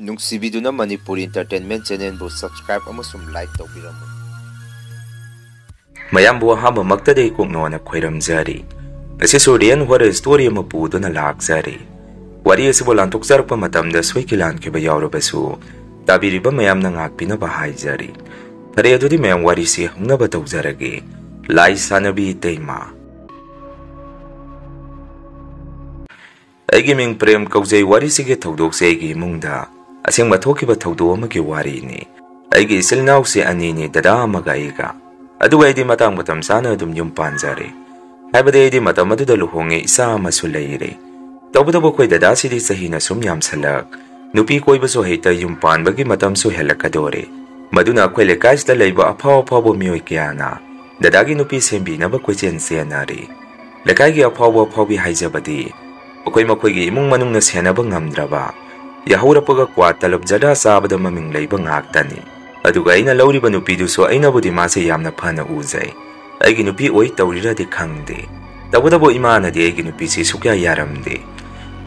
ꯅꯨꯡꯁꯤꯕꯤꯗꯨꯅ Manipur entertainment ꯆꯦꯅꯦꯜꯕꯨ subscribe ꯑꯃꯁꯨꯡ like ꯇꯧꯕꯤꯔꯝꯃꯨ꯫ ꯃꯌꯥꯝꯕꯨ ꯑꯍꯥꯟꯕꯃꯛꯇꯗꯤ ꯀꯣꯛꯅꯣꯅ ꯈꯣꯏꯔꯝꯖꯔꯤ꯫ ꯉꯁꯤꯁꯨ ꯔꯤꯌꯦꯜ ꯍꯣꯔꯔ ꯁ꯭ꯇꯣꯔꯤ ꯑꯃ ꯄꯨꯗꯨꯅ ꯂꯥꯛꯆꯔꯤ꯫ ꯋꯥꯔꯤ ꯑꯁꯤꯕꯨ ꯂꯥꯟꯊꯣꯛꯆꯔꯛꯄ ꯃꯇꯝꯗ ꯁꯣꯏꯈꯤ ꯂꯥꯟꯈꯤꯕ ꯌꯥꯎꯔꯕꯁꯨ ꯇꯥꯕꯤꯔꯤꯕ ꯃꯌꯥꯝꯅ ꯉꯥꯛꯄꯤꯅꯕ ꯍꯥꯏꯖꯔꯤ꯫ ꯐꯔꯦ ꯑꯗꯨꯗꯤ ꯃꯌꯥꯝ ꯋꯥꯔꯤꯁꯤ ꯍꯧꯅꯕ ꯇꯧꯖꯔꯒꯦ꯫ ꯂꯥꯏ ꯁꯥꯟꯅꯕꯤ ꯏꯇꯩꯃ꯫ ꯑꯩꯒꯤ ꯃꯤꯡ ꯄ꯭ꯔꯦꯝ ꯀꯧꯖꯩ꯫ ꯋꯥꯔꯤꯁꯤꯒꯤ ꯊꯧꯗꯣꯛꯁꯦ ꯑꯩꯒꯤ ꯏꯃꯨꯡꯗ ꯑꯁꯦꯡꯕ ꯊꯣꯛꯈꯤꯕ ꯊꯧꯗꯣꯛ ꯑꯃꯒꯤ ꯋꯥꯔꯤꯅꯤ꯫ ꯑꯩꯒꯤ ꯏꯆꯤꯜ ꯏꯅꯥꯎꯁꯦ ꯑꯅꯤꯅꯤ, ꯗꯗꯥ ꯑꯃꯒ ꯑꯩꯒ꯫ ꯑꯗꯨꯒ ꯑꯩꯗꯤ ꯃꯇꯥꯡ ꯃꯇꯝ ꯆꯥꯅ ꯑꯗꯨꯝ ꯌꯨꯝ ꯄꯥꯟꯖꯔꯦ꯫ ꯍꯥꯏꯕꯗꯤ ꯑꯩꯗꯤ ꯃꯇꯝ ꯑꯗꯨꯗ ꯂꯨꯍꯣꯡꯉꯦ, ꯏꯆꯥ ꯑꯃꯁꯨ ꯂꯩꯔꯦ꯫ ꯇꯧꯕꯇꯕꯨ ꯑꯩꯈꯣꯏ ꯗꯗꯥꯁꯤꯗꯤ ꯆꯍꯤꯅ ꯁꯨꯝ ꯌꯥꯝꯁꯜꯂꯛ, ꯅꯨꯄꯤ ꯀꯣꯏꯕꯁꯨ ꯍꯦꯛꯇ ꯌꯨꯝ ꯄꯥꯟꯕꯒꯤ ꯃꯇꯝꯁꯨ ꯍꯦꯜꯂꯛꯀꯗꯣꯔꯦ꯫ ꯃꯗꯨꯅ ꯑꯩꯈꯣꯏ ꯂꯩꯀꯥꯏꯁꯤꯗ ꯂꯩꯕ ꯑꯐꯥꯎ ꯑꯐꯥꯎꯕ ꯃꯤꯑꯣꯏ ꯀꯌꯥꯅ ꯗꯗꯥꯒꯤ ꯅꯨꯄꯤ ꯁꯦꯝꯕꯤꯅꯕ ꯀꯣꯏꯆꯦꯟ ꯆꯦꯟꯅꯔꯤ꯫ ꯂꯩꯀꯥꯏꯒꯤ ꯑꯐꯥꯎꯕ ꯑꯐꯥꯎꯕꯤ ꯍꯥꯏꯖꯕꯗꯤ ꯃꯈꯣꯏꯒꯤ ꯏꯃꯨꯡ ꯃꯅꯨꯡꯅ ꯁꯦꯟꯅꯕ ꯉꯝꯗ꯭ꯔꯕ, ꯌꯥꯍꯧꯔꯛꯄꯒ ꯀ꯭ꯋꯥ ꯇꯂꯞ ꯖꯔꯗꯥ ꯆꯥꯕꯗ ꯃꯃꯤꯡ ꯂꯩꯕ ꯉꯥꯛꯇꯅꯤ꯫ ꯑꯗꯨꯒ ꯑꯩꯅ ꯂꯧꯔꯤꯕ ꯅꯨꯄꯤꯗꯨꯁꯨ ꯑꯩꯅꯕꯨꯗꯤ ꯃꯥꯁꯦ ꯌꯥꯝꯅ ꯐꯅ ꯎꯖꯩ, ꯑꯩꯒꯤ ꯅꯨꯄꯤ ꯑꯣꯏ ꯇꯧꯔꯤꯔꯗꯤ ꯈꯪꯗꯦ꯫ ꯇꯧꯕꯇꯕꯨ ꯏꯃꯥꯅꯗꯤ ꯑꯩꯒꯤ ꯅꯨꯄꯤꯁꯤ ꯁꯨꯛꯌꯥ ꯌꯥꯔꯝꯗꯦ꯫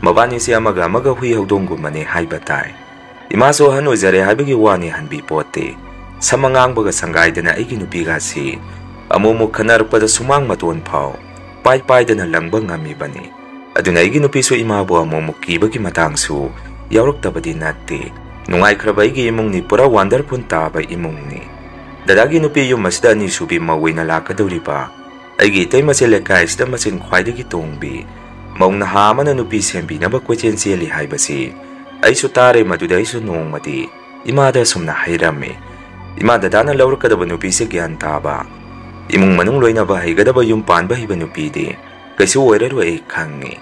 ꯃꯕꯥꯅꯤꯁꯦ ꯑꯃꯒ ꯑꯃꯒ ꯍꯨꯏ ꯍꯧꯗꯣꯡꯒꯨꯝꯕꯅꯦ ꯍꯥꯏꯕ ꯇꯥꯏ꯫ ꯏꯃꯥꯁꯨ ꯑꯍꯟ ꯑꯣꯏꯖꯔꯦ ꯍꯥꯏꯕꯒꯤ ꯋꯥꯅꯤ ꯍꯟꯕꯤ ꯄꯣꯠꯇꯦ꯫ ꯁꯝ ꯑꯉꯥꯡꯕꯒ ꯁꯪꯒꯥꯏꯗꯅ ꯑꯩꯒꯤ ꯅꯨꯄꯤꯒꯁꯤ ꯑꯃꯨꯛ ꯑꯃꯨꯛ ꯈꯟꯅꯔꯛꯄꯗ ꯁꯨꯃꯥꯡ ꯃꯇꯣꯟ ꯐꯥꯎ ꯄꯥꯏꯗꯅ ꯂꯪꯕ ꯉꯝꯃꯤꯕꯅꯤ꯫ ꯑꯗꯨꯅ ꯑꯩꯒꯤ ꯅꯨꯄꯤꯁꯨ ꯏꯃꯥꯕꯨ ꯑꯃꯨꯛ ꯑꯃꯨꯛ ꯀꯤꯕꯒꯤ ꯃꯇꯥꯡꯁꯨ ꯌꯥꯎꯔꯛꯇꯕꯗꯤ ꯅꯠꯇꯦ꯫ ꯅꯨꯡꯉꯥꯏꯈ꯭ꯔꯕ ꯑꯩꯒꯤ ꯏꯃꯨꯡꯅꯤ, ꯄꯨꯔꯥ ꯋꯥꯟꯗꯔꯐꯨꯜ ꯇꯥꯕ ꯏꯃꯨꯡꯅꯤ꯫ ꯗꯗꯥꯒꯤ ꯅꯨꯄꯤ ꯌꯨꯝ ꯑꯁꯤꯗ ꯑꯅꯤꯁꯨꯕꯤ ꯃꯧ ꯑꯣꯏꯅ ꯂꯥꯛꯀꯗꯧꯔꯤꯕ ꯑꯩꯒꯤ ꯏꯇꯩꯃꯁꯦ ꯂꯩꯀꯥꯏꯁꯤꯗ ꯃꯆꯤꯟ ꯈ꯭ꯋꯥꯏꯗꯒꯤ ꯇꯣꯡꯕꯤ, ꯃꯧ ꯅꯍꯥ ꯑꯃꯅ ꯅꯨꯄꯤ ꯁꯦꯝꯕꯤꯅꯕ ꯀꯣꯏꯆꯦꯟ ꯆꯦꯜꯂꯤ ꯍꯥꯏꯕꯁꯤ ꯑꯩꯁꯨ ꯇꯥꯔꯦ꯫ ꯃꯗꯨꯗ ꯑꯩꯁꯨ ꯅꯣꯡꯃꯗꯤ ꯏꯃꯥꯗ ꯁꯨꯝꯅ ꯍꯥꯏꯔꯝꯃꯤ, ꯏꯃꯥ, ꯗꯗꯥꯅ ꯂꯧꯔꯛꯀꯗꯕ ꯅꯨꯄꯤꯁꯦ ꯒ꯭ꯌꯥꯟ ꯇꯥꯕ, ꯏꯃꯨꯡ ꯃꯅꯨꯡ ꯂꯣꯏꯅꯕ ꯍꯩꯒꯗꯕ, ꯌꯨꯝ ꯄꯥꯟꯕ ꯍꯩꯕ ꯅꯨꯄꯤꯗꯤ ꯀꯩꯁꯨ ꯑꯣꯏꯔꯔꯣꯏ ꯑꯩ ꯈꯪꯉꯤ꯫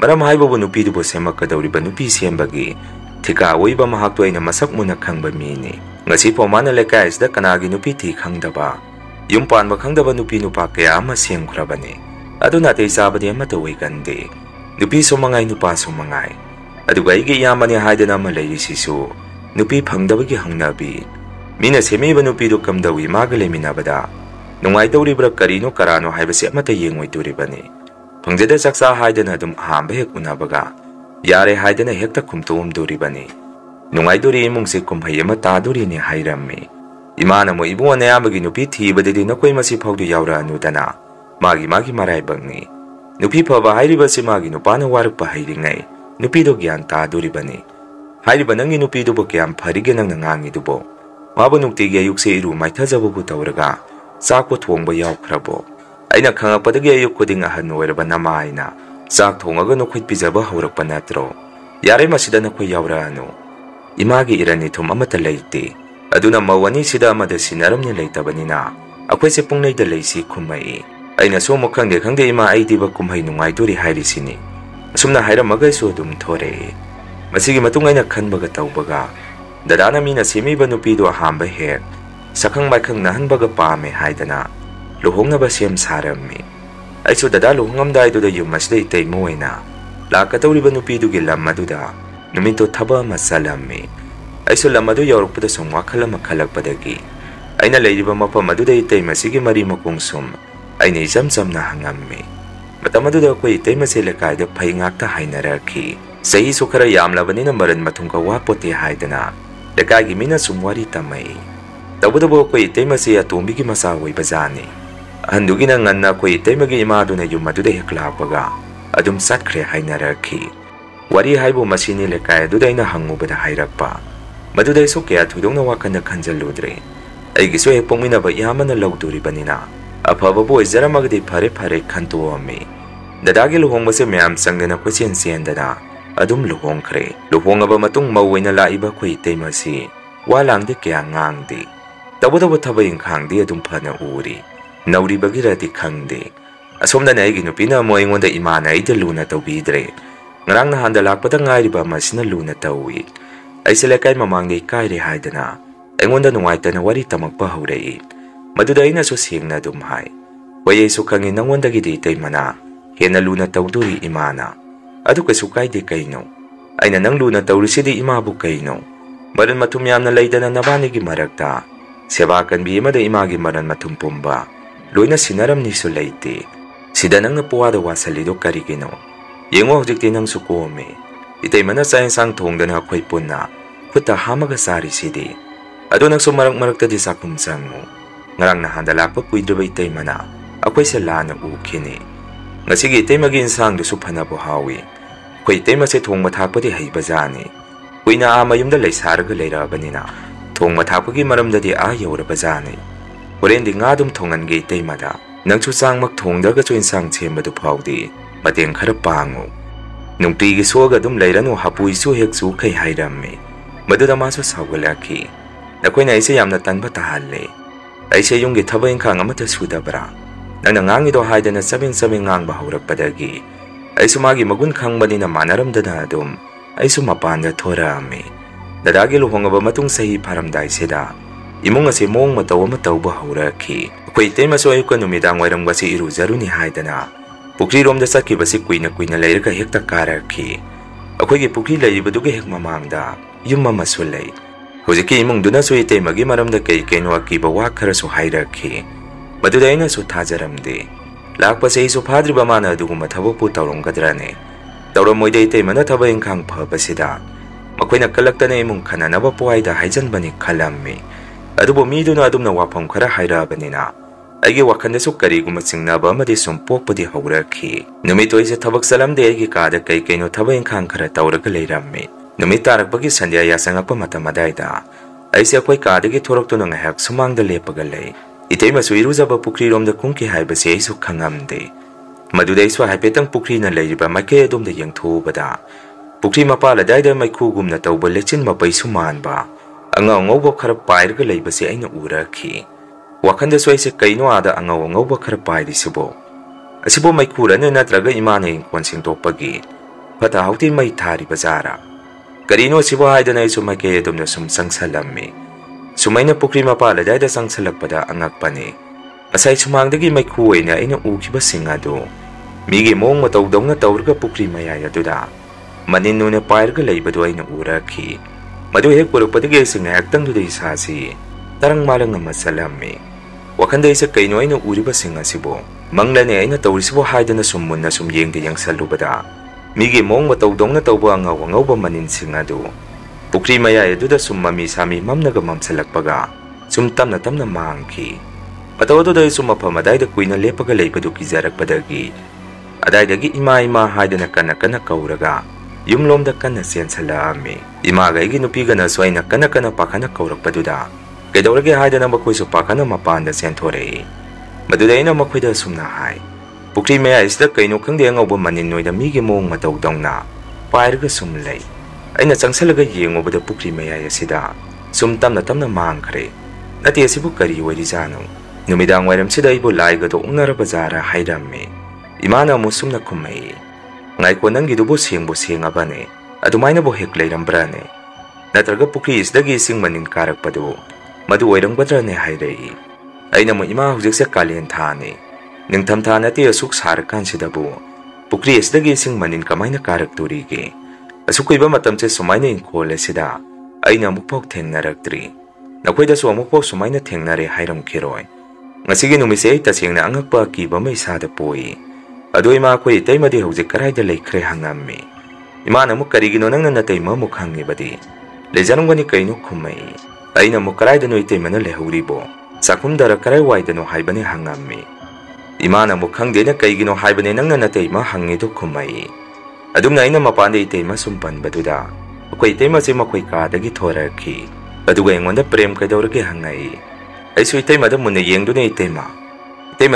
ꯃꯔꯝ ꯍꯥꯏꯕꯕꯨ ꯅꯨꯄꯤꯗꯨꯕꯨ ꯁꯦꯝꯃꯛꯀꯗꯧꯔꯤꯕ ꯅꯨꯄꯤ ꯁꯦꯝꯕꯒꯤ ꯊꯤꯀꯥ ꯑꯣꯏꯕ ꯃꯍꯥꯛꯇꯣ ꯑꯩꯅ ꯃꯁꯛ ꯃꯨꯟꯅ ꯈꯪꯕ ꯃꯤꯅꯤ꯫ ꯉꯁꯤꯐꯥꯎ ꯃꯥꯅ ꯂꯩꯀꯥꯏ ꯑꯁꯤꯗ ꯀꯅꯥꯒꯤ ꯅꯨꯄꯤ ꯊꯤ ꯈꯪꯗꯕ, ꯌꯨꯝ ꯄꯥꯟꯕ ꯈꯪꯗꯕ ꯅꯨꯄꯤ ꯅꯨꯄꯥ ꯀꯌꯥ ꯑꯃ ꯁꯦꯝꯈ꯭ꯔꯕꯅꯤ꯫ ꯑꯗꯨꯅ ꯑꯇꯩ ꯆꯥꯕꯗꯤ ꯑꯃꯠꯇ ꯑꯣꯏꯒꯟꯗꯦ, ꯅꯨꯄꯤꯁꯨ ꯃꯉꯥꯏ ꯅꯨꯄꯥꯁꯨ ꯃꯉꯥꯏ꯫ ꯑꯗꯨꯒ ꯑꯩꯒꯤ ꯏꯌꯥꯝꯕꯅꯤ ꯍꯥꯏꯗꯅ ꯑꯃ ꯂꯩꯔꯤꯁꯤꯁꯨ ꯅꯨꯄꯤ ꯐꯪꯗꯕꯒꯤ ꯍꯧꯅꯕꯤ꯫ ꯃꯤꯅ ꯁꯦꯝꯃꯤꯕ ꯅꯨꯄꯤꯗꯨ ꯀꯝꯗꯧꯏ, ꯃꯥꯒ ꯂꯩꯃꯤꯟꯅꯕꯗ ꯅꯨꯡꯉꯥꯏꯗꯧꯔꯤꯕ꯭ꯔꯥ ꯀꯔꯤꯅꯣ ꯀꯔꯥꯅꯣ ꯍꯥꯏꯕꯁꯤ ꯑꯃꯠꯇ ꯌꯦꯡꯉꯣꯏꯗꯣꯔꯤꯕꯅꯤ꯫ ꯐꯪꯖꯗ ꯆꯥꯛꯆꯥ ꯍꯥꯏꯗꯅ ꯑꯗꯨꯝ ꯑꯍꯥꯟꯕ ꯍꯦꯛ ꯎꯅꯕꯒ ꯌꯥꯔꯦ ꯍꯥꯏꯗꯅ ꯍꯦꯛꯇ ꯈꯨꯝꯇꯣꯛꯑꯝꯗꯣꯔꯤꯕꯅꯤ꯫ ꯅꯨꯡꯉꯥꯏꯗꯣꯔꯤ ꯏꯃꯨꯡꯁꯤ ꯀꯨꯝꯍꯩ ꯑꯃ ꯇꯥꯗꯣꯔꯤꯅꯤ ꯍꯥꯏꯔꯝꯃꯤ꯫ ꯏꯃꯥꯅ ꯑꯃꯨꯛ ꯏꯕꯨꯡꯉꯣ ꯅꯌꯥꯝꯕꯒꯤ ꯅꯨꯄꯤ ꯊꯤꯕꯗꯗꯤ ꯅꯈꯣꯏ ꯃꯁꯤ ꯐꯥꯎꯗꯨ ꯌꯥꯎꯔꯛꯑꯅꯨꯗꯅ, ꯃꯥꯒꯤ ꯃꯔꯥꯏꯕꯛꯅꯤ꯫ ꯅꯨꯄꯤ ꯐꯕ ꯍꯥꯏꯔꯤꯕꯁꯤ ꯃꯥꯒꯤ ꯅꯨꯄꯥꯅ ꯋꯥꯔꯛꯄ ꯍꯩꯔꯤꯉꯩ ꯅꯨꯄꯤꯗꯣ ꯒ꯭ꯌꯥꯟ ꯇꯥꯗꯣꯔꯤꯕꯅꯤ꯫ ꯍꯥꯏꯔꯤꯕ ꯅꯪꯒꯤ ꯅꯨꯄꯤꯗꯨꯕꯨ ꯀꯌꯥꯝ ꯐꯔꯤꯒꯦ ꯅꯪꯅ ꯉꯥꯡꯉꯤꯗꯨꯕꯣ? ꯃꯥꯕꯨ ꯅꯨꯡꯇꯤꯒꯤ ꯑꯌꯨꯛꯁꯦ ꯏꯔꯨ ꯃꯥꯏꯊꯖꯕꯕꯨ ꯇꯧꯔꯒ ꯆꯥꯛꯄꯨ ꯊꯣꯡꯕ ꯌꯥꯎꯈ꯭ꯔꯕꯣ? ꯑꯩꯅ ꯈꯪꯉꯛꯄꯗꯒꯤ ꯑꯌꯨꯛ ꯈꯨꯗꯤꯡ ꯑꯍꯟ ꯑꯣꯏꯔꯕ ꯅꯃꯥꯏꯅ ꯆꯥꯛ ꯊꯣꯡꯉꯒ ꯅꯈꯣꯏ ꯄꯤꯖꯕ ꯍꯧꯔꯛꯄ ꯅꯠꯇ꯭ꯔꯣ? ꯌꯥꯔꯦ ꯃꯁꯤꯗ ꯅꯈꯣꯏ ꯌꯥꯎꯔꯛꯑꯅꯨ꯫ ꯏꯃꯥꯒꯤ ꯏꯔꯟ ꯏꯊꯨꯝ ꯑꯃꯠꯇ ꯂꯩꯇꯦ꯫ ꯑꯗꯨꯅ ꯃꯧ ꯑꯅꯤꯁꯤꯗ ꯑꯃꯗ ꯁꯤꯟꯅꯔꯝꯅꯤ ꯂꯩꯇꯕꯅꯤꯅ ꯑꯩꯈꯣꯏꯁꯦ ꯄꯨꯡꯂꯩꯗ ꯂꯩꯁꯤ ꯈꯨꯝꯃꯛꯏ꯫ ꯑꯩꯅꯁꯨ ꯑꯃꯨꯛ ꯈꯪꯗꯦ ꯏꯃꯥ, ꯑꯩꯗꯤꯕ ꯀꯨꯝꯍꯩ ꯅꯨꯡꯉꯥꯏꯗꯣꯔꯤ ꯍꯥꯏꯔꯤꯁꯤꯅꯤ꯫ ꯑꯁꯨꯝꯅ ꯍꯥꯏꯔꯝꯃꯒꯁꯨ ꯑꯗꯨꯝ ꯊꯣꯔꯛꯏ꯫ ꯃꯁꯤꯒꯤ ꯃꯇꯨꯡ ꯑꯩꯅ ꯈꯟꯕꯒ ꯇꯧꯕꯒ ꯗꯗꯥꯅ ꯃꯤꯅ ꯁꯦꯝꯃꯤꯕ ꯅꯨꯄꯤꯗꯣ ꯑꯍꯥꯟꯕ ꯍꯦꯛ ꯁꯛꯈꯪ ꯃꯥꯏꯈꯪ ꯅꯍꯟꯕꯒ ꯄꯥꯝꯃꯦ ꯍꯥꯏꯗꯅ ꯂꯨꯍꯣꯡꯅꯕ ꯁꯦꯝ ꯁꯥꯔꯝꯃꯤ꯫ ꯑꯩꯁꯨ ꯗꯗꯥ ꯂꯨꯍꯣꯡꯉꯝꯗꯥꯏꯗꯨꯗ ꯌꯨꯝ ꯑꯁꯤꯗ ꯏꯇꯩꯃ ꯑꯣꯏꯅ ꯂꯥꯛꯀꯗꯧꯔꯤꯕ ꯅꯨꯄꯤꯗꯨꯒꯤ ꯂꯝ ꯑꯗꯨꯗ ꯅꯨꯃꯤꯠꯇꯣ ꯊꯕꯛ ꯑꯃ ꯆꯠꯂꯝꯃꯤ꯫ ꯑꯩꯁꯨ ꯂꯝ ꯑꯗꯨ ꯌꯧꯔꯛꯄꯗ ꯁꯨꯝ ꯋꯥꯈꯜ ꯑꯃ ꯈꯜꯂꯛꯄꯗꯒꯤ ꯑꯩꯅ ꯂꯩꯔꯤꯕ ꯃꯐꯝ ꯑꯗꯨꯗ ꯏꯇꯩꯃꯁꯤꯒꯤ ꯃꯔꯤ ꯃꯈꯣꯡ ꯁꯨꯝ ꯑꯩꯅ ꯏꯆꯝ ꯆꯝꯅ ꯍꯪꯉꯝꯃꯤ꯫ ꯃꯇꯝ ꯑꯗꯨꯗ ꯑꯩꯈꯣꯏ ꯏꯇꯩꯃꯁꯦ ꯂꯩꯀꯥꯏꯗ ꯐꯩ ꯉꯥꯛꯇ ꯍꯥꯏꯅꯔꯛꯈꯤ꯫ ꯆꯍꯤꯁꯨ ꯈꯔ ꯌꯥꯝꯂꯕꯅꯤꯅ ꯃꯔꯟ ꯃꯊꯨꯝꯒ ꯋꯥꯄꯣꯠꯇꯦ ꯍꯥꯏꯗꯅ ꯂꯩꯀꯥꯏꯒꯤ ꯃꯤꯅ ꯁꯨꯝ ꯋꯥꯔꯤ ꯇꯝꯃꯛꯏ꯫ ꯇꯧꯕꯇꯕꯨ ꯑꯩꯈꯣꯏ ꯏꯇꯩꯃꯁꯦ ꯑꯇꯣꯝꯕꯤꯒꯤ ꯃꯆꯥ ꯑꯣꯏꯕꯖꯥꯠꯅꯤ꯫ ꯑꯍꯟꯗꯨꯒꯤꯅ ꯉꯟꯅ ꯑꯩꯈꯣꯏ ꯏꯇꯩꯃꯒꯤ ꯏꯃꯥꯗꯨꯅ ꯌꯨꯝ ꯑꯗꯨꯗ ꯍꯦꯛ ꯂꯥꯛꯄꯒ ꯑꯗꯨꯝ ꯆꯠꯈ꯭ꯔꯦ ꯍꯥꯏꯅꯔꯛꯈꯤ꯫ ꯋꯥꯔꯤ ꯍꯥꯏꯕꯨ ꯃꯁꯤꯅꯤ ꯂꯩꯀꯥꯏ ꯑꯗꯨꯗ ꯑꯩꯅ ꯍꯪꯉꯨꯕꯗ ꯍꯥꯏꯔꯛꯄ꯫ ꯃꯗꯨꯗ ꯑꯩꯁꯨ ꯀꯌꯥ ꯊꯣꯏꯗꯣꯛꯅ ꯋꯥꯈꯜꯗ ꯈꯟꯖꯜꯂꯨꯗ꯭ꯔꯦ꯫ ꯑꯩꯒꯤꯁꯨ ꯍꯦꯛ ꯄꯣꯛꯃꯤꯟꯅꯕ ꯏꯌꯥꯝꯕꯅ ꯂꯧꯗꯣꯔꯤꯕꯅꯤꯅ ꯑꯐꯕꯕꯨ ꯑꯣꯏꯖꯔꯝꯃꯒꯗꯤ ꯐꯔꯦ ꯈꯟꯇꯣꯛꯑꯝꯃꯤ꯫ ꯗꯗꯥꯒꯤ ꯂꯨꯍꯣꯡꯕꯁꯦ ꯃꯌꯥꯝ ꯆꯪꯗꯅ ꯀꯣꯏꯆꯦꯟ ꯆꯦꯟꯗꯅ ꯑꯗꯨꯝ ꯂꯨꯍꯣꯡꯈ꯭ꯔꯦ꯫ ꯂꯨꯍꯣꯡꯉꯕ ꯃꯇꯨꯡ ꯃꯧ ꯑꯣꯏꯅ ꯂꯥꯛꯏꯕ ꯑꯩꯈꯣꯏ ꯏꯇꯩꯃꯁꯤ ꯋꯥ ꯂꯥꯡꯗꯤ ꯀꯌꯥ ꯉꯥꯡꯗꯦ꯫ ꯇꯧꯕꯇꯕꯨ ꯊꯕꯛ ꯏꯪꯈꯥꯡꯗꯤ ꯑꯗꯨꯝ ꯐꯅ ꯎꯔꯤ꯫ ꯅꯧꯔꯤꯕꯒꯤꯔꯗꯤ ꯈꯪꯗꯦ꯫ ꯑꯁꯣꯝꯗꯅ ꯑꯩꯒꯤ ꯅꯨꯄꯤꯅ ꯑꯃꯨꯛ ꯑꯩꯉꯣꯟꯗ ꯏꯃꯥꯅ ꯑꯩꯗ ꯂꯨꯅ ꯇꯧꯕꯤꯗ꯭ꯔꯦ, ꯉꯔꯥꯡ ꯅꯍꯥꯟꯗ ꯂꯥꯛꯄꯗ ꯉꯥꯏꯔꯤꯕ ꯑꯃꯁꯤꯅ ꯂꯨꯅ ꯇꯧꯏ꯫ ꯑꯩꯁꯦ ꯂꯩꯀꯥꯏ ꯃꯃꯥꯡꯗ ꯏꯀꯥꯏꯔꯦ ꯍꯥꯏꯗꯅ ꯑꯩꯉꯣꯟꯗ ꯅꯨꯡꯉꯥꯏꯇꯅ ꯋꯥꯔꯤ ꯇꯝꯃꯛꯄ ꯍꯧꯔꯛꯏ꯫ ꯃꯗꯨꯗ ꯑꯩꯅꯁꯨ ꯁꯦꯡꯅ ꯑꯗꯨꯝ ꯍꯥꯏ, ꯍꯣꯏ ꯑꯩꯁꯨ ꯈꯪꯉꯤ ꯅꯪꯉꯣꯟꯗꯒꯤꯗꯤ ꯏꯇꯩꯃꯅ ꯍꯦꯟꯅ ꯂꯨꯅ ꯇꯧꯗꯣꯔꯤ ꯏꯃꯥꯅ꯫ ꯑꯗꯨ ꯀꯩꯁꯨ ꯀꯥꯏꯗꯦ ꯀꯩꯅꯣ? ꯑꯩꯅ ꯅꯪ ꯂꯨꯅ ꯇꯧꯔꯤꯁꯤꯗꯤ ꯏꯃꯥꯕꯨ ꯀꯩꯅꯣ? ꯃꯔꯟ ꯃꯊꯨꯝ ꯌꯥꯝꯅ ꯂꯩꯗꯅ ꯅꯕꯥꯅꯤꯒꯤ ꯃꯔꯛꯇ ꯁꯦꯕꯥ ꯀꯟꯕꯤ ꯑꯃꯗ ꯏꯃꯥꯒꯤ ꯃꯔꯟ ꯃꯊꯨꯝ ꯄꯨꯝꯕ ꯂꯣꯏꯅ ꯁꯤꯟꯅꯔꯝꯅꯤꯁꯨ ꯂꯩꯇꯦ꯫ ꯁꯤꯗ ꯅꯪꯅ ꯄꯋꯥꯗ ꯋꯥꯁꯜꯂꯤꯗꯣ ꯀꯔꯤꯒꯤꯅꯣ? ꯌꯦꯡꯉꯣ ꯍꯧꯖꯤꯛꯇꯤ ꯅꯪꯁꯨ ꯀꯣꯝꯃꯦ꯫ ꯏꯇꯩꯃꯅ ꯆꯥꯛ ꯏꯟꯁꯥꯡ ꯊꯣꯡꯗꯅ ꯑꯩꯈꯣꯏ ꯄꯨꯟꯅ khutta hamaga sarisidi adu nangsu marak-maraktadi sakum changmu ngarang nahanda lakpa kuidraba itaimana akwai se lana ukini ngasigi itaimagi insang du suphanabo hawi koi itaima se thongma thakpadi haibajani kuina ama yumda leisaraga leirabanina thongma thakpagi maramdadi a yaurabajani horendi ngadum thongange itaimada nangsu changmak thongdaga chu insang chembadu phawdi mateng khara pangu nungtigi soga dum leiranu hapui su heksu kai hairammi maduda masu sawgalaki nakoina aise yamna tanba tahalle aise yungi thaba inkhang amata sudabra nangna ngangido haidana sabing ngangba haurakpadagi aisu magi magun khangbanina manaramdana adum aisu mapanda thorami dadagi luhongaba matung sahi pharamdai seda imung ase mong mataw ama tawba hauraki koi tema so ayuka numidang wairang basi irujaruni haidana pukri romda sakki basi kuina leiraka hekta karaki akoigi pukri leibaduge hek mamangda yumma masulai hojiki imung duna so ite magi maramda kai kaino akiba wa khara so hairaki madudaina so thajaramde lakpase isu phadriba mana aduguma thabopu tawromgadrane tawromoide ite mana thaba inkhang phabasida makoina kalaktana imung khananaba poaida haijanbani khalammi adubo miduna adumna wafam khara hairabanina aigi wakandasu kariguma singnaba amadi sum pokpadi hauraki numito ise thabak salamde aigi kada kai kaino thaba inkhang khara tawraga leirammi numit tarakpagi sandya yasangakpa matamadaida aise akwai kadagi thoraktuna ngahak sumangda lepaga lei itaimasu irujaba pukri romda kungki haibase aisu khangamde maduda isu haipetang pukri na leiriba maike adumda yengthubada pukri mapala daida maikugumna tawba lechin mapaisu manba angau ngauba khara pairga leibase aina uraki wakanda so aise kaino ada angau ngauba khara pairisibo asibo maikurana natraga imana ingkon singtopagi phata hauti mai thari bazara karino sibo haidana isu maike adumna sum sangsalammi sumaina pukri mapala daida sangsalakpada angakpani asai sumangdagi maiku oina aina ukiba singadu migi mong matawdongna tawrga pukri mayaya duda maninuna pairga leibadu aina uraki madu hek purukpadagi singa hektang duda isasi tarang malang masalammi wakanda isa kaino aina uriba singa sibo manglane aina tawrisibo haidana summunna sum yengde yang salubada migi mong matawdongna tawba angawba manin singadu pukri mayaya duda sum mami sami mamnaga mamsalakpaga sum tamna mangki matawduda isu maphamadaida kuina lepaga leibadu kijarakpadagi adaidagi ima haidana kana kauraga yumlomda kana sensalami imaga igi nupigana soina kana pakhana kaurakpaduda kedaurage haidana makoisu pakhana mapanda senthorei madudaina makoida sumna hai pukri mayaya isda kaino khangde angawba manin noida migi mong matawdongna pairga sumlei aina changsalaga yengobada pukri mayaya sida sum tamna mangkhre nati asibu kari warijano numidang wairam sida ibu laiga do ungnara bazara hairammi imana musumna kumai ngaiko nangi dubo sengabane adumaina bo hek leirambrane natraga pukri isdagi singmanin karakpadu madu oirangbadrane hairei aina mo ima hujikse kalen thane ningtham tha nati asuk sarkan sidabu pukri isdagi singmanin kamaina karak turige asukuiba matamche sumaina inkole sida aina mukpok thengnaraktri nakoida su amukpok sumaina thengnare hairam khiroi ngasigi numise ai tasengna angakpa kiba mai sada poi adoi ma koi taimadi hojik karaida leikhre hangammi imana muk karigino nangna natai ma mukhangi badi lejanungani kaino khumai aina muk karaida noi taimana lehuribo sakumdara karai waidano haibane hangammi imana mukhangdena kaigino haibane nangna natai ma hangi do khumai adumna aina mapande itaima sumpan baduda koi taima se makoi kadagi thoraki aduga engonda prem kaidorage hangai aisu itaima da munne yengdune itaima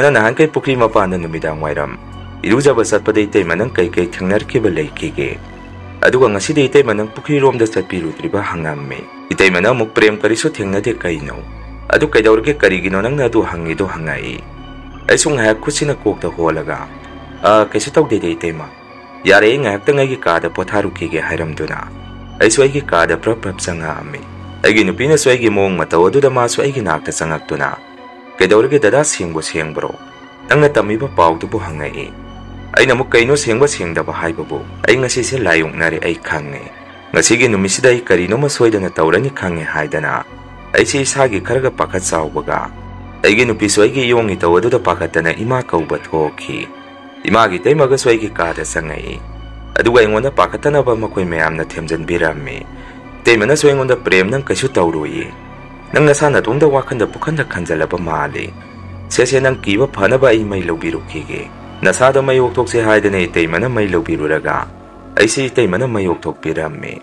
na nahan kai pukri mapanda numidang wairam irujaba satpada itaima nang kai thengnarkiba leikige aduga ngaside itaima nang pukri romda satpirudriba hangamme itaima na muk prem karisu thengnade kaino adu kaidorage karigino nang na du hangido hangai aisu ngha khusina kokta holaga kaisu tawde de itaima yare ngakta ngai kada potharukige hairamduna aisu ai kada prap sanga ami aigi nupina soigi mong mataw aduda ma so aigi nakta sangaktuna kaidorage dada sengbro nangna tamiba pawdubu hangai aina muk kaino sengdaba haibabu ai ngasi se layungnare ai khange ngasigi numisida ai karino ma soidana tawrani khange haidana ai se isagi kharaga pakhat chawbaga aigi nupi soigi yongi taw aduda pakhatana ima kauba thoki imagi taimaga soigi kada sangai aduga ingona pakhatana ba makoi mayamna themjan birammi Itaimana su aingonda prem nang kaisu tauroyi. Nang nasa natungda wakanda pukhanda khanjalaba mali. Sese nang kiba phanaba ai mai lobirukige. Nasada mai okthokse haidana itaimana mai lobiruraga. Aisi itaimana mai okthokpirammi.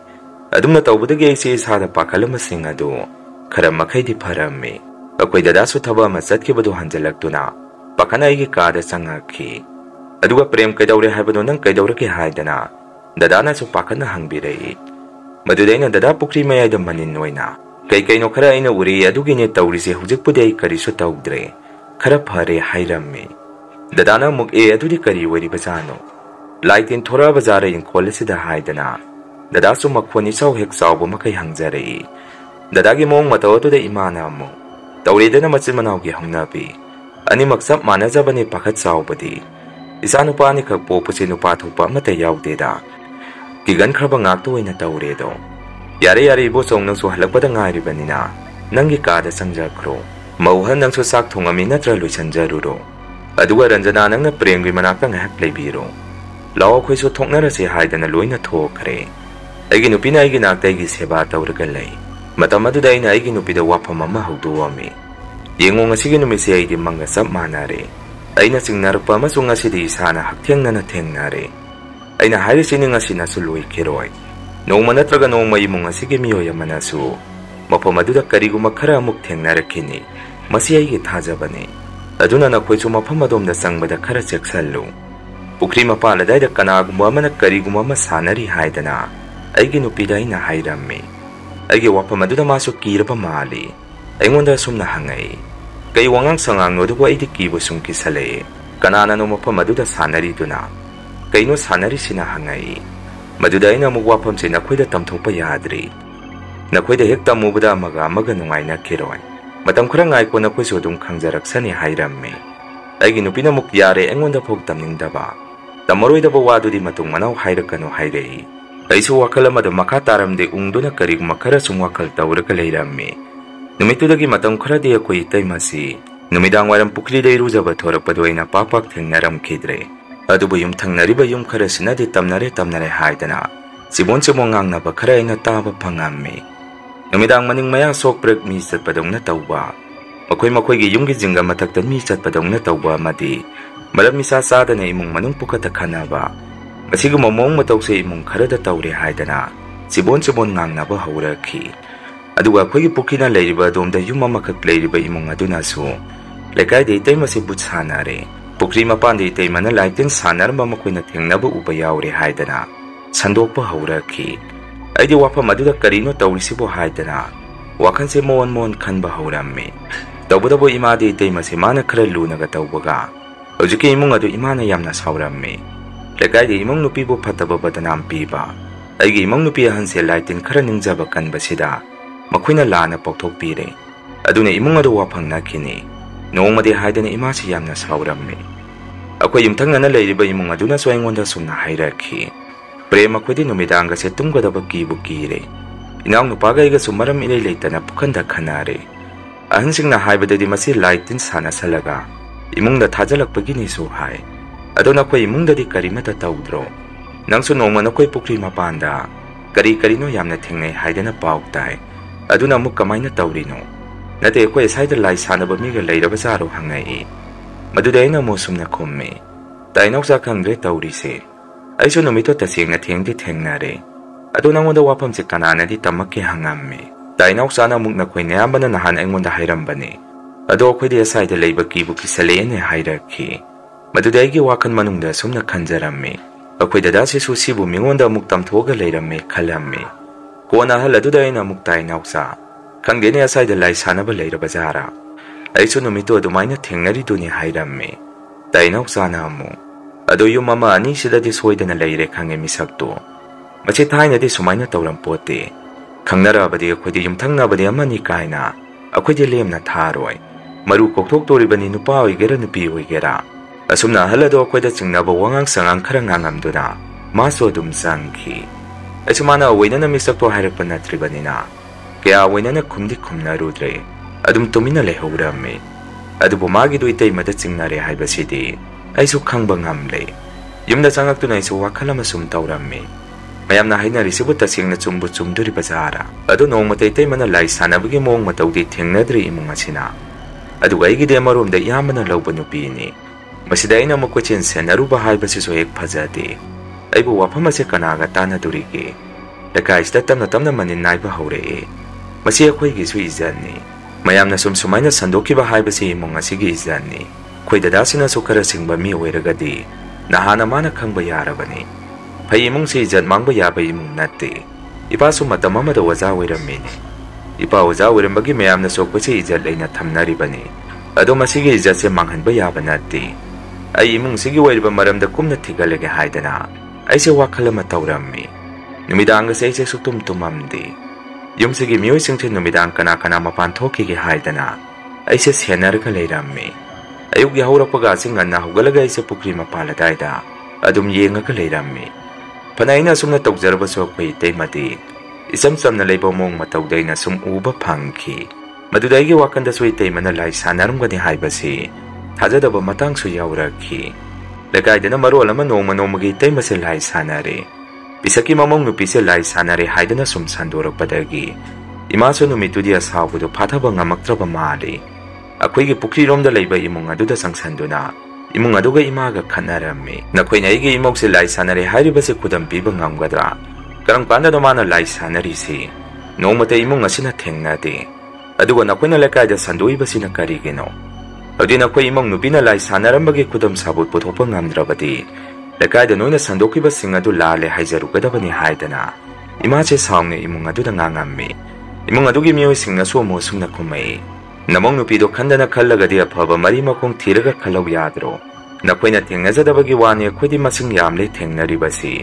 Adumna tawbadagi aisi isada pakhalama sing adu khara makhaidi pharammi. Akoi dadasu thaba ama chatkibadu hanjalaktuna pakhana aigi kada changakhi. Aduga prem kaidaure haibado nang kaidaurake haidana dadana su pakhana hangbirei. Madudaina dada pukri mayada manin noina. Kaino khara aina uri adugine tawrise hujikpudi ai karisu tawdre. Khara phare hairammi. Dadana muk adudi kari wari bazano. Laitin thora bazara in kholisida haidana. Dada su makhoni saw hek sawbo makai hangjare. Dadagi mong mataw to da imana mo. Tawridana machil manawgi hangnabi. Ani maksap manajabani pakhat sawbadi. Isanu pani khak popusi nupa thupa mate yawdeda. Kigan khraba ngakto ina tawredo. Yare yare ibo song nang su halakpada ngairibanina. Nangi kada sangjakro. Mauhan nang su sak thungami natra luisanjaruro. Aduga ranjana nang na premgi manakta ngahak leibiro. Lawa khoi su thoknarase haidana loina thokre. Aigi nupina aigi nakta aigi seba tawraga lei. Matam aduda aina aigi nupida wafam ama hauduwami. Yengo ngasigi numise aidi manga sap manare. Aina singnarpa amasung ngasidi isana haktiangnana tengnare. Aina harisini ngasina su loikiroi. Nongma natraga nongma imong ngasigi miyoya manasu. Mapam aduda kariguma khara amuk tengnarakini. Masi aigi thajabani. Aduna nakhoisu mapam adomda sangbada khara cheksallu. Pukri mapaladaida kanagumba amana kariguma ama sanari haidana. Aigi nupida aina hairammi. Aigi wapam aduda masu kiraba mali. Aingonda sumna hangai. Kay wangang sangang nodugo aidi kibo sumki sale. Kanana no mapam aduda sanari duna. Kayno sanari sina hangai. Maduda aina mugwapam si nakhoida tamthokpa yadri. Nakhoida hek tamubada amaga nungai na kiroi. Matam khara ngai ko nakhoisu dum khangjaraksani hairammi. Aigi nupina muk yare aingonda phok tamningdaba. Tamaroidaba wadudi matung manaw hairakano hairei. Aisu wakal amada makha taramde ungduna kariguma khara sum wakal tawraga leirammi. Numitudagi matam kharadi akoi itaimasi. Numidang waram pukri dai rujaba thorakpadu aina pakpak thengnaramkhidre. Adubu yum thangnariba yum khara sinadi tamnare haidana. Sibon ngangnaba khara aina taba phangammi. Numidang maning maya sokprak mi chatpadongna tawba. Makhoi yumgi jinga mathakta mi chatpadongna tawba amadi. Maram misa sadana imung manung pukhata khanaba. Masiguma mong matawse imung kharada tawre haidana. Sibon ngangnaba haurakhi. Aduga khoi pukina leiriba domda yum amakhak leiriba imung aduna su. Lekai de itaimasi butsanare. Pukri mapandi itaimana laitin sanarma makoina thengnaba uba yaure haidana. Sandokpa haurakhi. Aidi wafam aduda karino tawrisibo haidana. Wakanse mon khanba haurammi. Tawbudabo imadi itaimasi mana khara lunaga tawbaga. Hojiki imung adu imana yamna sawrammi. Lekai de imung nupibo phataba badanam piba. Aigi imung nupi ahanse laitin khara ningjaba kanbasida. Makoina lana pokthokpire. Aduna imung adu wafang nakini. Nongmadi haidana imasi yamna sawrammi. Akoi yumthangnana leiriba imung aduna so aingonda sumna hairakhi. Prema khodi numidanga se tumgadaba kibu kire. Inaw nupaga iga sumaram ilay leitana pukhanda khanare. Ahansingna haibadadi masi laitin sana salaga. Imungda thajalakpagini su hai. Aduna khoi imungdadi karimata tawdro. Nangsu nongma nakoi pukri mapanda. Kari-karino yamna thengnai haidana pauktai. Aduna muk kamaina tawrino. Nate khoi saida lai sanaba miga leiraba zaro hangai. Madudaina mo sumna khummi. Tainoksa khangre tawrise. Aisu numito tasingna thengdi thengnare. Ado nangonda wapam si kananadi tamakki hangammi. Tainoksa na muk na khoi nayambana nahan aingonda hairambani. Ado khoi de saida leiba kibu kisalene hairakhi. Madudaigi wakan manungda sumna khanjarammi. Akhoi dada si susibu mingonda muk tamthoga leirammi khalammi. Kona hal adudaina muk tainoksa. Khangdene asaida lai sanaba leiraba zara. Aisu numito adumaina thengnari duni hairammi. Tainoksa na amu. Ado yung mama ani sidadi soidana leire khange misakto. Machi thainadi sumaina tawrampote. Khangnarabadi akhodi yumthangnabadi amani kaina. Akhodi lemna tharoi. Maru kokthok toribani nupa oigera nupi oigera. Asumna halado akhoida chingnaba wangang sangang khara ngangamduna. Maso dum sangki. Asumana awainana misakto hairakpa natribanina. Kaya awainana khumdi khumnarudre. Adum tumina lehaurammi. Adubu magidu itaimada chingnare haibasidi. Aisu khangba ngamle. Yumda changaktuna aisu wakhala masum tawrammi. mayamna hainarisibu tasingna chumbu chumduri bazara adu nongmata itaimana lai sanabagi mong matawdi thengnadri imung asina aduga aigide amaromda yamana lawba nupini masida aina makochin senaruba haibasiso hek phajade aibu wafam ase kanaga tanadurige lakaisda tamna manin naiba hore masi akhoi su izani mayamna sumsumaina sandokiba haibasi imung asigi izani khoi dadasina sukara singba mi oiragadi nahana mana khangba yarabani pai imung se izat mangba yaba imung natte ipa su matam amada waza oiramini ipa waza oirambagi mayamna sokpasi izat leina thamnaribani ado masigi izat se manghanba yaba natte ai imung sigi oiriba maramda kumna thigalage haidana aise wakhalama tawrammi numidanga se aise sutum tumamdi yumsigi miyoi singche numidang kana mapan thokige haidana aise senarga leirammi ayuk yahurakpaga singanna hugalaga aise pukri mapala daida adum yengaga leirammi panaina sumna tawjarba sokpai teimati isam samna leiba mong matawdaina sum uba phangki madudaigi wakanda sui teimana lai sanarumgani haibasi thajadaba matang su yaurakhi lekaidana marol ama nongmagi teimase lai sanare pisaki mamong nupise lai sanare haidana sum sandorakpadagi imaso numitudi asabudo phathaba ngamaktraba mali akhoi pukri romda leiba imung aduda sangsanduna imung aduga imaga khanarami nakhoi naigi imok se lai sanare hairibase khudam piba ngamgadra karang panda no mana lai sanari si nomate imung asina thengnade aduga nakhoi na lekaida sandoi basina karigeno adina khoi imong nupina lai sanarambagi khudam sabut puthopa ngamdrabadi lekaida noina sandokiba singadu lale haijarugadabani haidana imache saungne imung aduda ngangammi imung adugi miyoi singna somo sumna kumai namong nupido khandana khallagadi afaba mari makong thiraga khallau yadro nakhoina thengnajadabagi wani khodi masing yamle thengnaribasi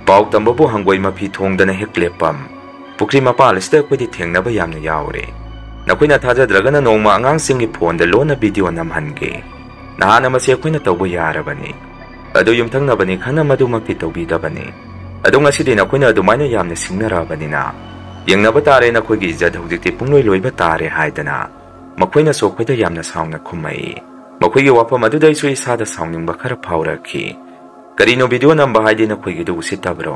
pau tambabu hangoi mapi thongdana heklepam pukri mapalista khodi thengnaba yamna yaure nakhoina thajadragana nongma angang singi phone da lona video namhange nahana mase khoina tawbo yarabani adu yumthangnabani khana madumakti tawbidabani adu ngasidi nakhoina adumaina yamna singnarabanina yengnaba tare nakhoigi ijat hojikti pungloi loiba tare haidana makhoina sokhoida yamna saungna khumai makhoigi wafam adudai su isada sauningba khara phaurakhi karino video namba haidina khoigi du usitabro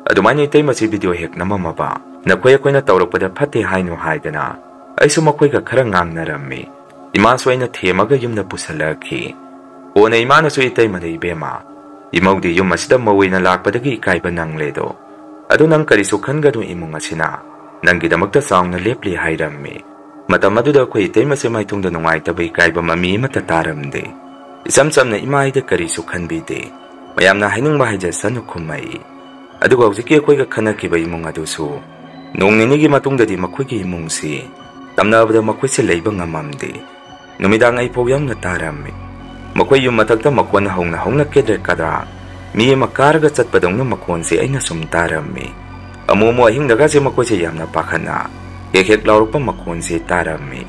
adumani teimasi video hek namamaba nakhoi khoina tawrakpada phate hainu haidana aisu makhoiga khara ngangnarammi ima soina themaga yumna pusalakhi ona imana su itai madai bema imaudi yum asida mawina lakpadagi ikaiba nangledo adu nang kari su khangadu imung asina nangidamakta saungna lepli hairammi matam aduda khoi teimase maithungda nungai tabai kaiba mami mata taramde isam samna imaida kari su khanbide mayamna hainungba haija sanu khumai aduga hojiki khoiga khanakiba imung adusu nongnini gi matungdadi makhoigi imungsi tamnabada makhoise leiba ngamamde numidang ai pogyamna tarammi makhoi yum mathakta makon hauna kedre kada mi makarga chatpadongna makonse aina sum tarammi amomo ahingdaga se makhoise yamna pakhana hek laurpa makonse tarammi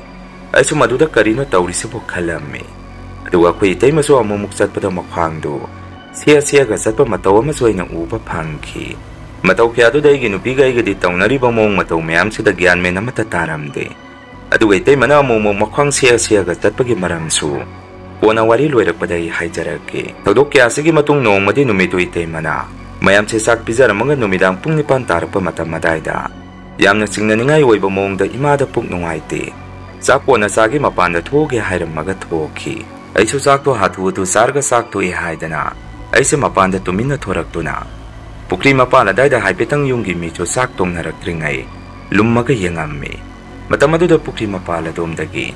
aisu maduda karino tawrisibo khalammi aduga khoi teimaso amomuk chatpada makhangdu sia ga chatpa mataw ama soina uba phangki mataw kya du daigi nupi ga igadi tawnari bamong mataw mayam sida gyan me namata taramde aduga teimana amomo makhang sia ga chatpagi maramsu kona wari loirakpadai haijarake tawdok kya sigi matung nongmadi numitu teimana mayam se sak pijaramanga numidang pung 9 tarpa matam madaida yamna singnaningai oiba mongda imada puk nungaite sakona sagi mapanda thoge hairamaga thoki aisu sakto hathu sarga sakto e haidana aise mapanda tumina thoraktuna pukri mapala daida haipetang yunggi micho sak tongnarakringai lummaga yengammi matamadu pukri mapala domdagi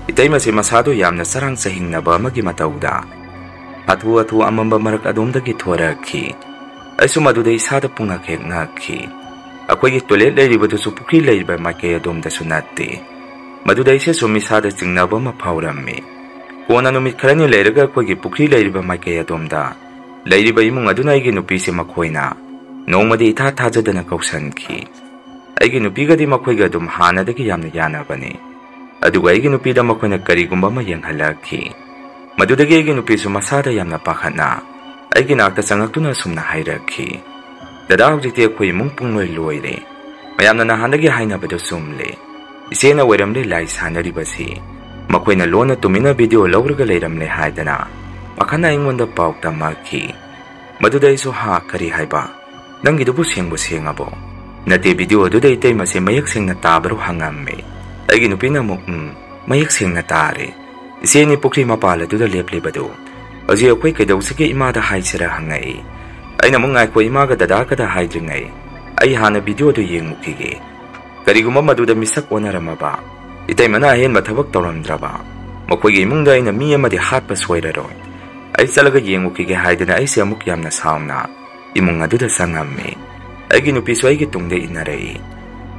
itaimase masado yamna sarang sahingnaba magi matauda hathu amamba marak adomdagi thorakhi aisu maduda isada punga kheknakhi akhoi toilet leiribadu su pukri leiba maike adom da sunatti madudai se sumi sada jingnaba ma phaurammi kona numit kharani leiraga akhoi pukri leiriba maike adom da leiriba imung aduna igi nupi se makhoina nongmadi itha thajadana kausanki aigi nupi gadi makhoi ga dum hana dagi yamna yana bani aduga aigi nupi da makhoina karigumba ma yenghalakhi madudagi aigi nupi su masada yamna pakhana aigi nakta changaktuna sumna hairakhi dada hojikti akhoi mung pungloi loire mayamna nahandagi hainabado sumle isena weramle lai sanaribasi makhoina lona tumina video lawraga leiramle haidana pakhana ingonda pau tamakhi madudai su ha kari haiba Nangidubu sengabo. Nate video do day tay masi mayak sing na tabro hangame. Ay ginupin mo mayak sing na tare. Isiya ni pukri mapala do da leplebado. Aji ako'y kadaw sige imada hay sira hangay. Ay namang ay ko imaga dadaka da hay dringay. Ay hana video do yeng mukige. Kariguma maduda misak onarama ba. Itay manahin matawag tawramdra ba. Mako'y imungda ay na miya madi hatpa swayra ron. Ay talaga yeng mukige hay na ay siya mukyam na saam na. Imong nga duda sangame. Ay ginupiso ay gitungda inaray.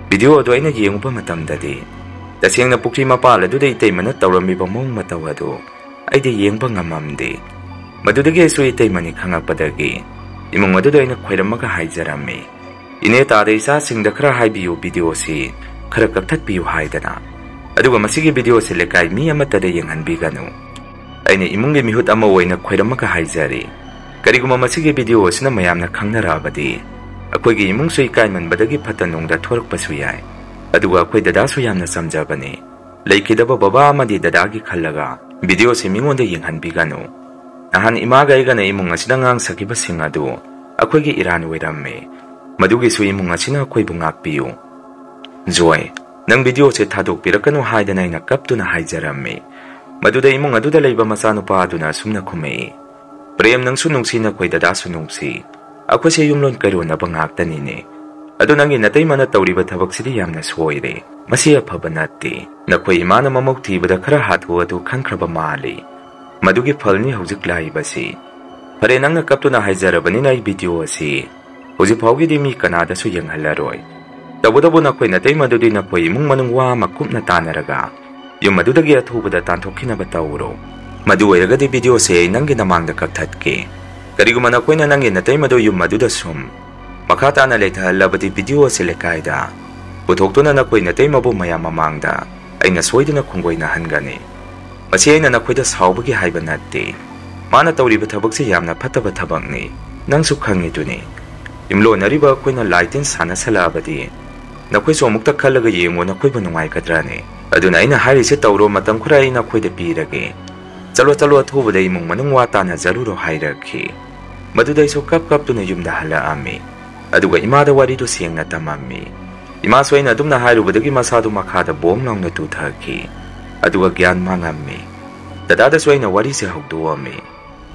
Video do ay nagyeng pa matamdadi. Tasiyang napukri mapala do day tay manat tawrami ba mong matawado. Ay di yeng pa ngamamdi. Madudagi so itay manik hangapadagi. Imong maduda ay nakwairam makahayjarami. Inetari sa singdakra hay biyo video si karakaktat biyo haydana. Aduga masigi video si lekay miya matada yung hanbigano. Ay ni imong gimihut amaway nakwairam makahayjari. Kariguma masigi video si na mayam na kang narabadi. Ako'y imong soy kaiman badagi patanong da tuwarok pasuyay. Aduga ako'y dadaso yam na samjabani. Laykida ba baba madi dadagi kalaga. Video si mingon da yung hanbigano. Nahan imagay ka na imong nga sinangang sakibasing ado. Ako'y giirano wirame. Madugi so imong nga sina ako'y bungakpiyo. Joy, nang video si tadok pirakano hayda na inakapto na hayjarame. Maduda imong aduda layba masano pa ado na sumna kumay. Prem nang sunong sina ako'y dadasunong si. Ako siya yung lon karoon na bangakta nini. Ado nang inatay man at tawri ba't habag siliyam na suwoyre. Masiya pa ba nati? Nako'y ima na mamagti ba da karahat ho ado kan kraba maali. Madugi pal ni hawzik lahi ba si. Pare nang nakapto na hayzara ba nina video si. Hawzik pawgi di mi kanada so yung halaroy. Tabo-tabo nako'y natay madudi nako'y imong manungwa makup na tanaraga. Yung madudagi at hubad at tantokin na batawro. Maduway agad di video si nang ginamang da kaktatki. Kariguman ako'y nanangin natay mado yung maduda sum. Makata na letahal labati video sila kaida. Putok to na ako'y natay mabo mayamamangda. Ay nasway din akong na hangani. Masiyay na ako'y das hawbagi hayban nati. Mana tawri batabag siyam na patabatabang ni. Nang sukhang ito ni. Imlo na riba ako'y na lightin sana sa labati. Nako'y sumuktak kalagay mo nako'y banungay kadrani. Adunay na hari si tawro matang kuray na ako'y dapiragi. Talo-talo at hubaday mong manungwata na zaruro hayraki. Maduday so kap-kap to na yung dahala ami. Aduga imada wari to siyang natamami. Imasway na dum na hayro badagi masado makada buong lang natutaki. Aduga gyan mangami. Dadadasway na wari si hagduwami.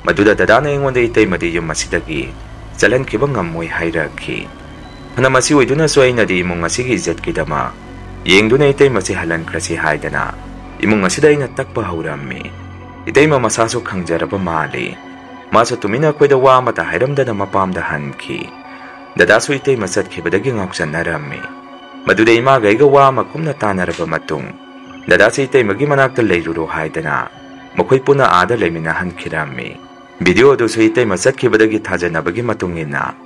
Maduda dadana yung wanda itay madi yung masidagi. Salan kibang amoy hayraki. Hanamasiway do na sway na di mong masigi izat kidama. Yeng do na itay masihalan krasi haydana. Imong masiday na takpahawrami. Itay mamasasok hang jaraba mali. Masa tumina ako'y dawa mata hayramda na mapamdahan ki. Dadaso itay masat ki badaging aksan narami. Maduday magay gawa makum na tanaraba matung. Dadasa itay magimanagta layruro haydana. Mako'y puna ada lay minahan kirami. Video do so itay masat ki badagi taja na bagi matungin na.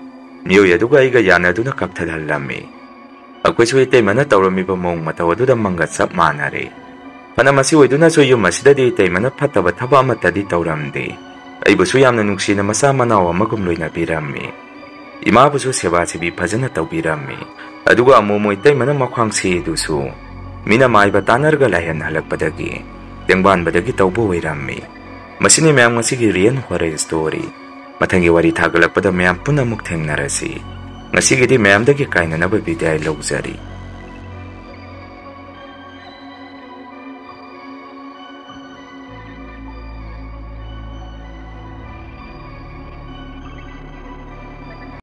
Miyo yaduga iga yana do na kaptadalami. Ako'y so itay manatawrami pa mong matawado da manggatsap manari. Panamasiway do na so yung masida di itay manapatabat haba mata di tawramdi. Ay buso yam na nungsi na masama na wa magumloy na pirami. Ima buso siya si bipajan na taw pirami. Aduga amumo itay manamakwang si duso. Minamay batanar galayan halagpadagi. Tiyangban badagi taw buway rami. Masini mayang masigirian huwaray story. Matangi wari tagalagpada mayang punamuk teng narasi. Ngasigi di mayang dagi kain na nababiday logzari.